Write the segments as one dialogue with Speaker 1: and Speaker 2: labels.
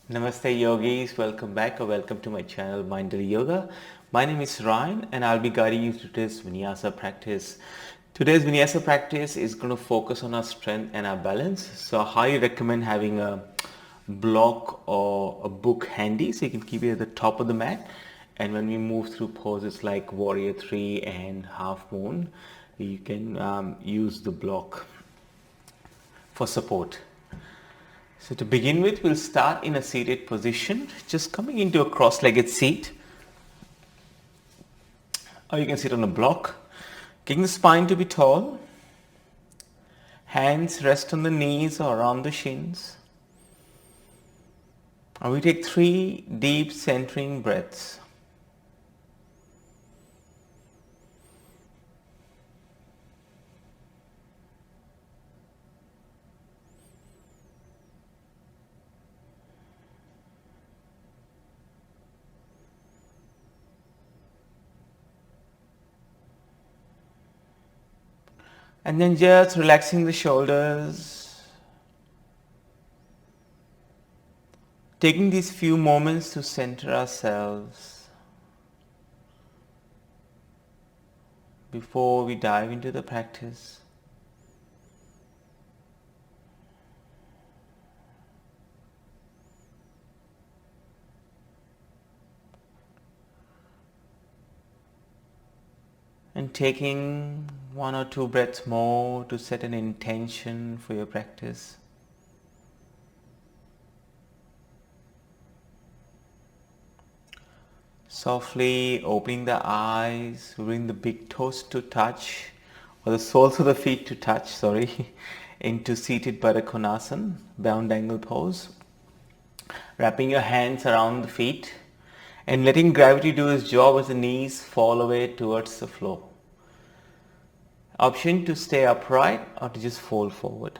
Speaker 1: Namaste yogis, welcome back or welcome to my channel Mindful Yoga. My name is Ryan and I'll be guiding you through today's Vinyasa practice. Today's Vinyasa practice is going to focus on our strength and our balance. So I highly recommend having a block or a book handy so you can keep it at the top of the mat. And when we move through poses like Warrior 3 and Half Moon, you can use the block for support. So to begin with, we'll start in a seated position, just coming into a cross-legged seat. Or you can sit on a block, getting the spine to be tall. Hands rest on the knees or around the shins. And we take 3 deep centering breaths. And then just relaxing the shoulders. Taking these few moments to center ourselves before we dive into the practice. And taking 1 or 2 breaths more to set an intention for your practice. Softly opening the eyes, bring the big toes to touch, or the soles of the feet to touch, into seated Baddha Konasana, bound angle pose. Wrapping your hands around the feet and letting gravity do its job as the knees fall away towards the floor. Option to stay upright or to just fold forward.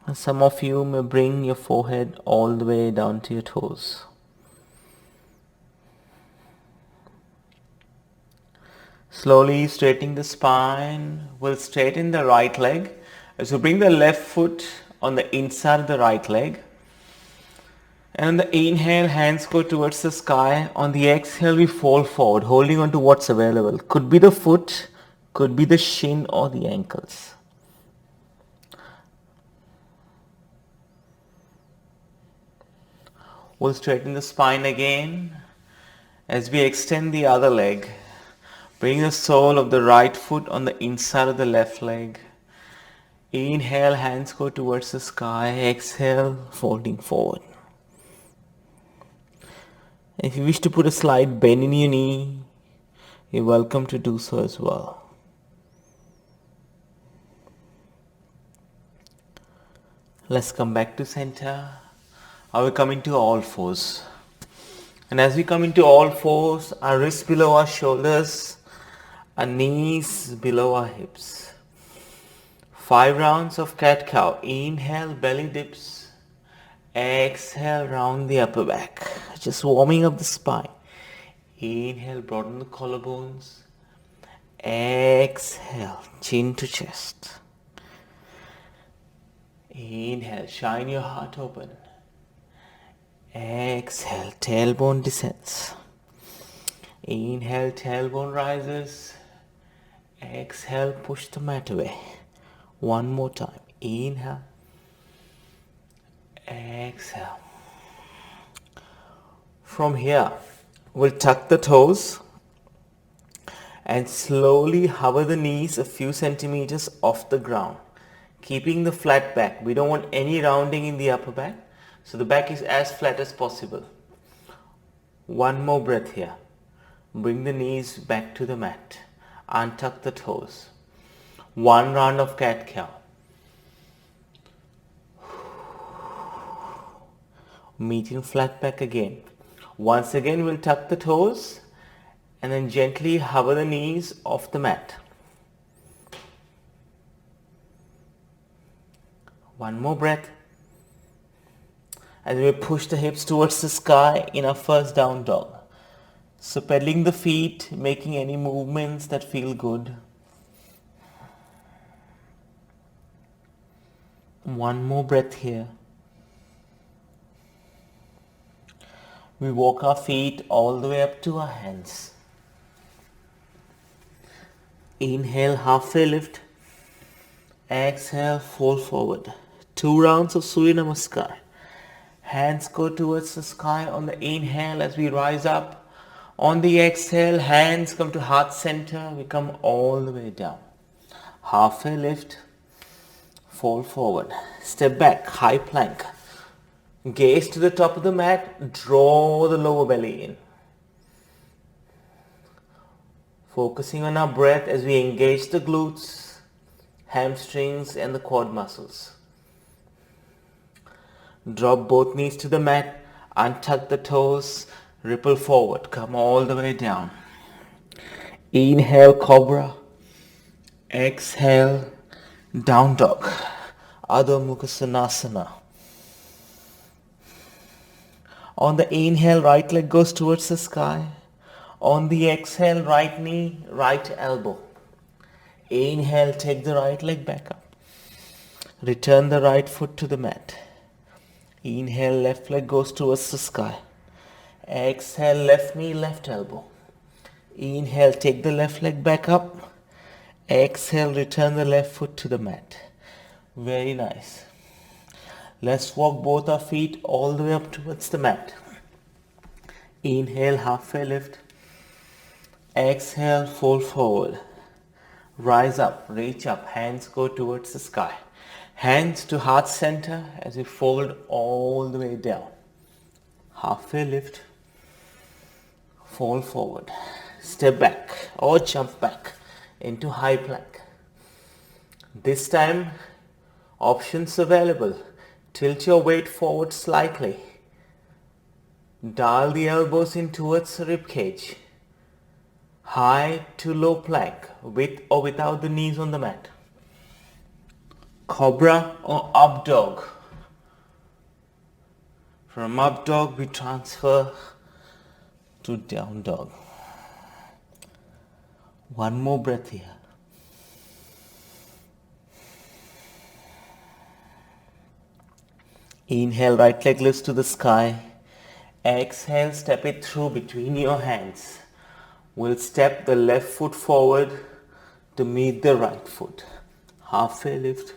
Speaker 1: And some of you may bring your forehead all the way down to your toes. Slowly straightening the spine. We'll straighten the right leg. As we bring the left foot on the inside of the right leg. And on the inhale, hands go towards the sky. On the exhale, we fold forward, holding on to what's available. Could be the foot, could be the shin or the ankles. We'll straighten the spine again as we extend the other leg. Bring the sole of the right foot on the inside of the left leg. Inhale, hands go towards the sky. Exhale, folding forward. If you wish to put a slight bend in your knee, you're welcome to do so as well. Let's come back to center. Now we come into all fours. And as we come into all fours, our wrists below our shoulders, our knees below our hips. 5 rounds of cat-cow. Inhale, belly dips. Exhale, round the upper back. Just warming up the spine. Inhale, broaden the collarbones. Exhale, chin to chest. Inhale, shine your heart open. Exhale, tailbone descends. Inhale, tailbone rises. Exhale, push the mat away. One more time. Inhale. Exhale. From here, we'll tuck the toes and slowly hover the knees a few centimeters off the ground, keeping the flat back. We don't want any rounding in the upper back, so the back is as flat as possible. One more breath here. Bring the knees back to the mat. Untuck the toes. 1 round of cat-cow. Meeting flat back again. Once again, we'll tuck the toes and then gently hover the knees off the mat. One more breath. As we push the hips towards the sky in our first down dog. So pedaling the feet, making any movements that feel good. One more breath here. We walk our feet all the way up to our hands. Inhale, halfway lift. Exhale, fold forward. 2 rounds of Surya Namaskar. Hands go towards the sky on the inhale as we rise up. On the exhale, hands come to heart center. We come all the way down. Halfway lift. Fold forward. Step back, high plank. Gaze to the top of the mat. Draw the lower belly in. Focusing on our breath as we engage the glutes, hamstrings and the quad muscles. Drop both knees to the mat, untuck the toes, ripple forward, come all the way down. Inhale, cobra. Exhale, down dog. Adho Mukha Konasana. On the inhale, right leg goes towards the sky. On the exhale, right knee, right elbow. Inhale, take the right leg back up. Return the right foot to the mat. Inhale, left leg goes towards the sky. Exhale, left knee, left elbow. Inhale, take the left leg back up. Exhale, return the left foot to the mat. Very nice. Let's walk both our feet all the way up towards the mat. Inhale, halfway lift. Exhale, fold forward. Rise up, reach up, hands go towards the sky. Hands to heart center as we fold all the way down. Halfway lift. Fold forward. Step back or jump back into high plank. This time, options available. Tilt your weight forward slightly. Dial the elbows in towards the rib cage. High to low plank, with or without the knees on the mat. Cobra or up dog. From up dog we transfer to down dog. One more breath here. Inhale, right leg lifts to the sky. Exhale, step it through between your hands. We'll step the left foot forward to meet the right foot. Halfway lift.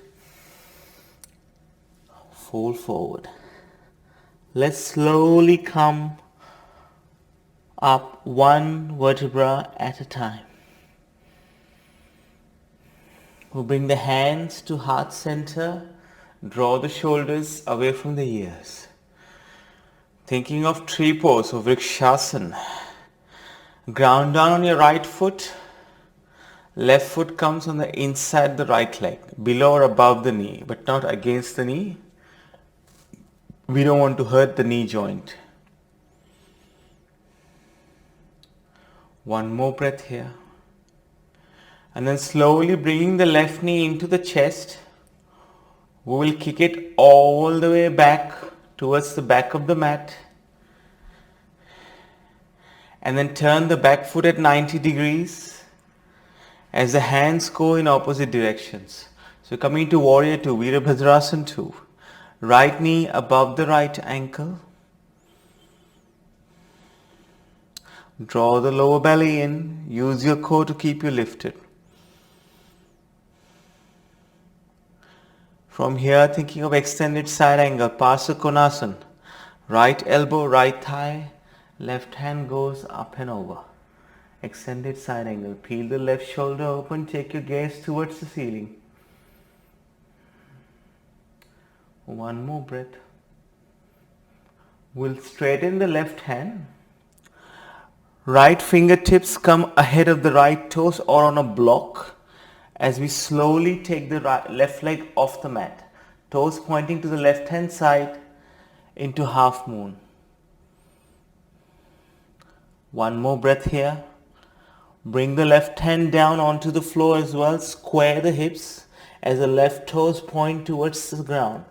Speaker 1: Fold forward. Let's slowly come up one vertebra at a time. We'll bring the hands to heart center. Draw the shoulders away from the ears. Thinking of tree pose or Vrikshasana. Ground down on your right foot. Left foot comes on the inside the right leg, below or above the knee, but not against the knee. We don't want to hurt the knee joint. One more breath here. And then slowly bringing the left knee into the chest. We will kick it all the way back towards the back of the mat. And then turn the back foot at 90 degrees as the hands go in opposite directions. So coming to Warrior 2, Virabhadrasana 2. Right knee above the right ankle. Draw the lower belly in. Use your core to keep you lifted. From here, thinking of extended side angle, Parsa Konasana. Right elbow, right thigh. Left hand goes up and over. Extended side angle. Peel the left shoulder open. Take your gaze towards the ceiling. One more breath. We'll straighten the left hand. Right fingertips come ahead of the right toes or on a block as we slowly take the left leg off the mat. Toes pointing to the left hand side into half moon. One more breath here. Bring the left hand down onto the floor as well. Square the hips as the left toes point towards the ground.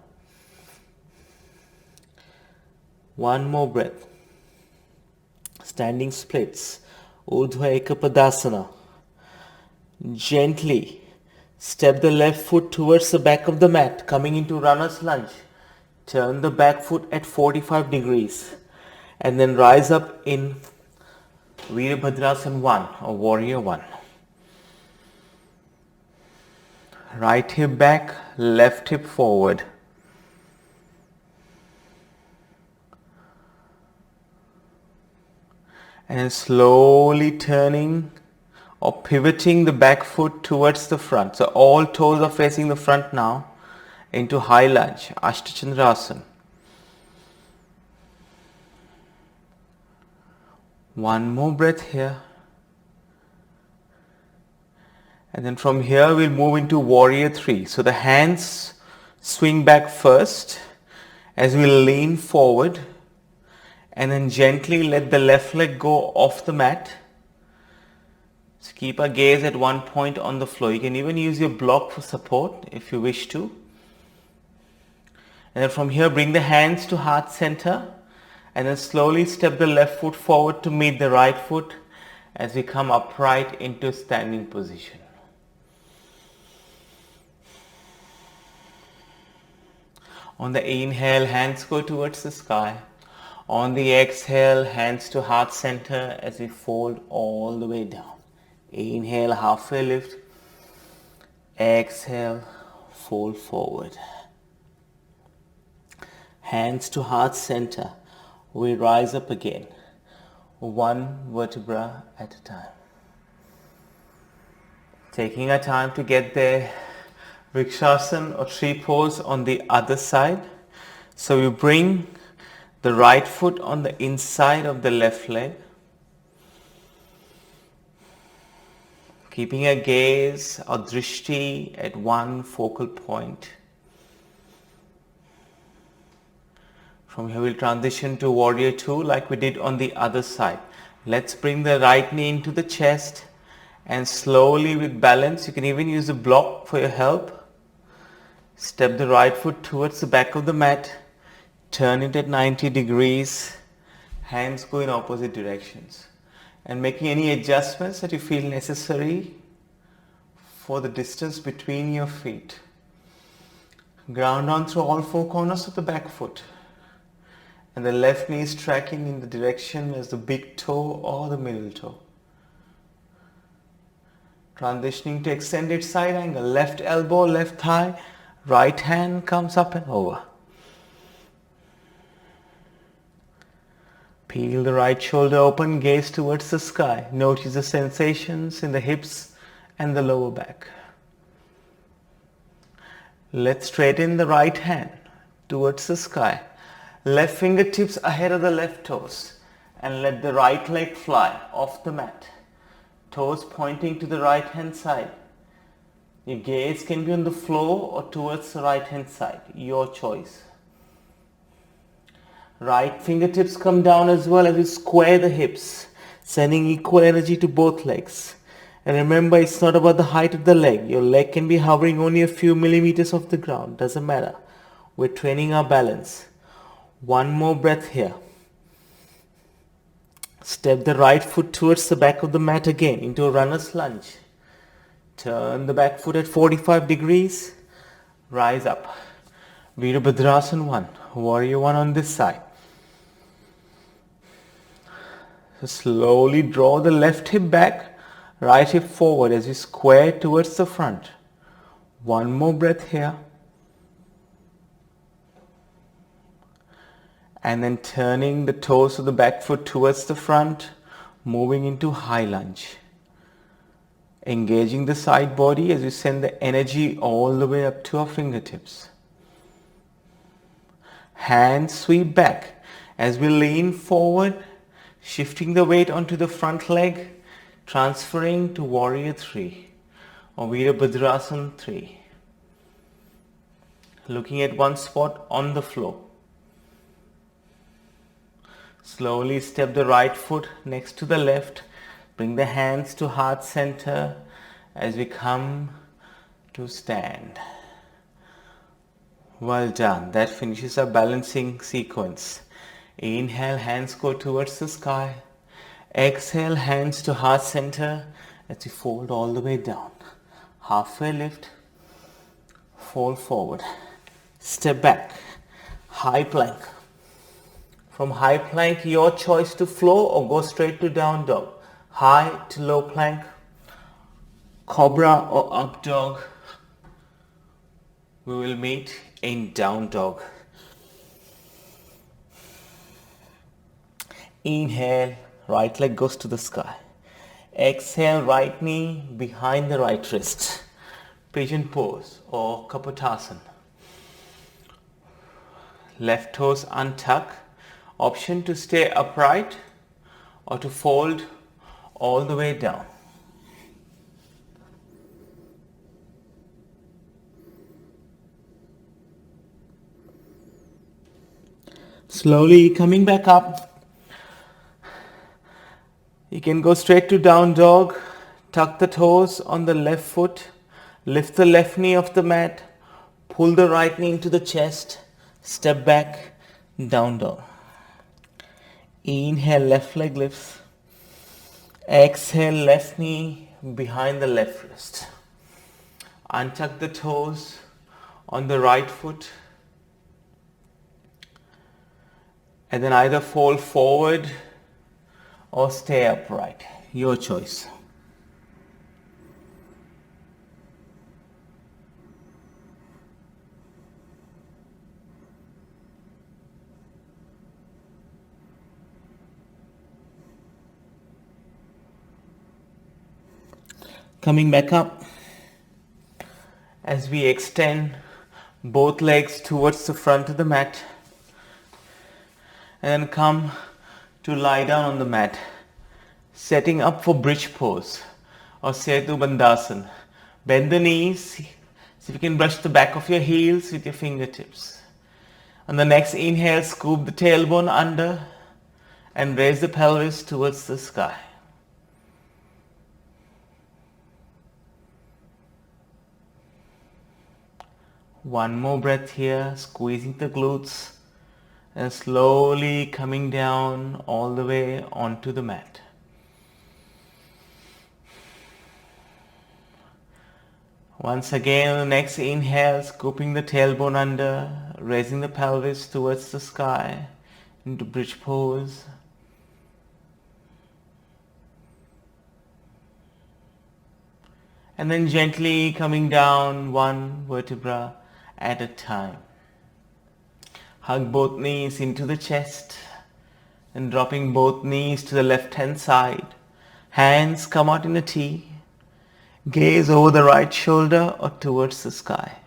Speaker 1: One more breath. Standing splits. Urdhva Ekapadasana. Gently Step the left foot towards the back of the mat, coming into runner's lunge. Turn the back foot at 45 degrees and then rise up in Virabhadrasana 1 or Warrior 1. Right hip back, left hip forward. And then slowly turning or pivoting the back foot towards the front. So all toes are facing the front now into high lunge, Ashtachandrasana. One more breath here. And then from here we'll move into Warrior 3. So the hands swing back first as we lean forward and then gently let the left leg go off the mat. So keep our gaze at one point on the floor. You can even use your block for support if you wish to. And then from here bring the hands to heart center and then slowly step the left foot forward to meet the right foot as we come upright into standing position. On the inhale, hands go towards the sky. On the exhale, hands to heart center as we fold all the way down. Inhale, halfway lift. Exhale, fold forward. Hands to heart center. We rise up again, one vertebra at a time. Taking our time to get there. Vrikshasana or tree pose on the other side. So we bring the right foot on the inside of the left leg. Keeping a gaze or drishti at one focal point. From here we'll transition to Warrior 2 like we did on the other side. Let's bring the right knee into the chest and slowly with balance, you can even use a block for your help. Step the right foot towards the back of the mat. Turn it at 90 degrees. Hands go in opposite directions. And making any adjustments that you feel necessary for the distance between your feet. Ground down through all four corners of the back foot. And the left knee is tracking in the direction as the big toe or the middle toe. Transitioning to extended side angle. Left elbow, left thigh. Right hand comes up and over. Peel the right shoulder open, gaze towards the sky. Notice the sensations in the hips and the lower back. Let's straighten the right hand towards the sky. Left fingertips ahead of the left toes. And let the right leg fly off the mat. Toes pointing to the right hand side. Your gaze can be on the floor or towards the right hand side, your choice. Right fingertips come down as well as we square the hips, sending equal energy to both legs. And remember, it's not about the height of the leg. Your leg can be hovering only a few millimeters off the ground, doesn't matter. We're training our balance. One more breath here. Step the right foot towards the back of the mat again into a runner's lunge. Turn the back foot at 45 degrees. Rise up. Virabhadrasana 1. Warrior 1 on this side. So slowly draw the left hip back. Right hip forward as you square towards the front. One more breath here. And then turning the toes of the back foot towards the front. Moving into high lunge. Engaging the side body as we send the energy all the way up to our fingertips. Hands sweep back as we lean forward, shifting the weight onto the front leg, transferring to Warrior 3 or Virabhadrasana 3. Looking at one spot on the floor. Slowly step the right foot next to the left. Bring the hands to heart center as we come to stand. Well done. That finishes our balancing sequence. Inhale, hands go towards the sky. Exhale, hands to heart center as we fold all the way down. halfway lift, fold forward, step back, high plank. From high plank, your choice to flow or go straight to down dog. High to low plank, cobra or up dog. We will meet in down dog. Inhale, right leg goes to the sky. Exhale, right knee behind the right wrist. Pigeon pose or Kapotasana. Left toes untuck. Option to stay upright or to fold all the way down. Slowly coming back up. You can go straight to down dog. Tuck the toes on the left foot. Lift the left knee off the mat. Pull the right knee into the chest. Step back, down dog. Inhale, left leg lifts. Exhale, left knee behind the left wrist. Untuck the toes on the right foot. And then either fold forward or stay upright. Your choice. Coming back up as we extend both legs towards the front of the mat and then come to lie down on the mat, setting up for bridge pose or Setu Bandhasan. Bend the knees, see if you can brush the back of your heels with your fingertips. On the next inhale, scoop the tailbone under and raise the pelvis towards the sky. One more breath here, squeezing the glutes and slowly coming down all the way onto the mat. Once again, on the next inhale, scooping the tailbone under, raising the pelvis towards the sky into bridge pose. And then gently coming down one vertebra at a time. Hug both knees into the chest and dropping both knees to the left hand side. Hands come out in a T. Gaze over the right shoulder or towards the sky.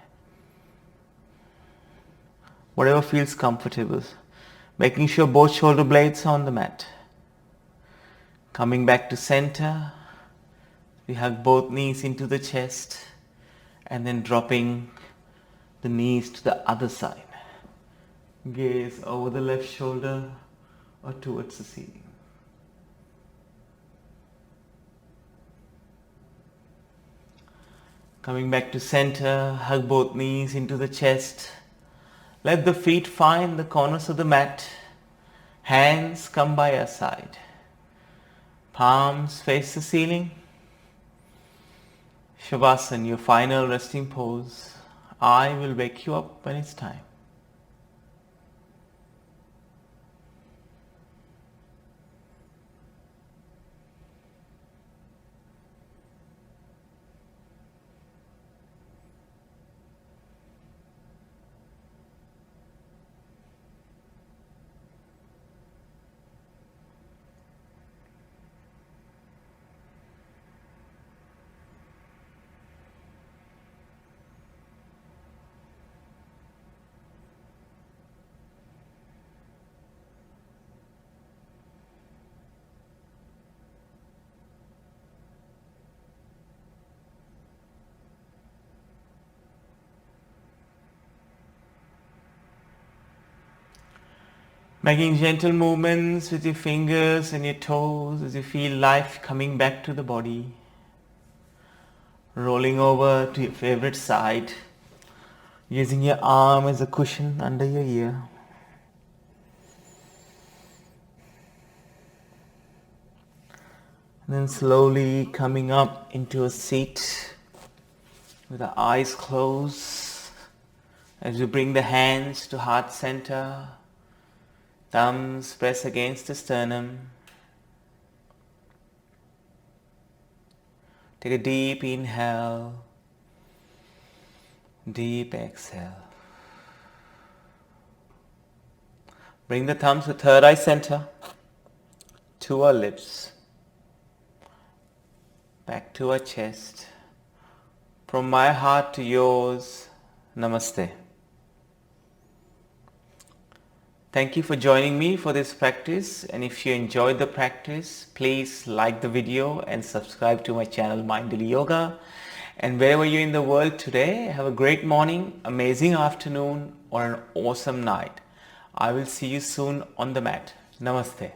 Speaker 1: Whatever feels comfortable. Making sure both shoulder blades are on the mat. Coming back to center. We hug both knees into the chest and then dropping the knees to the other side. Gaze over the left shoulder or towards the ceiling. Coming back to center, hug both knees into the chest. Let the feet find the corners of the mat. Hands come by your side. Palms face the ceiling. Shavasana, your final resting pose. I will wake you up when it's time. Making gentle movements with your fingers and your toes as you feel life coming back to the body. Rolling over to your favorite side. Using your arm as a cushion under your ear. And then slowly coming up into a seat. with the eyes closed, as we bring the hands to heart center, thumbs press against the sternum. Take a deep inhale, deep exhale. Bring the thumbs to third eye center, to our lips, back to our chest. From my heart to yours, Namaste. Thank you for joining me for this practice, and if you enjoyed the practice, please like the video and subscribe to my channel Mindful Yoga. And wherever you're in the world today, have a great morning, amazing afternoon, or an awesome night. I will see you soon on the mat. Namaste.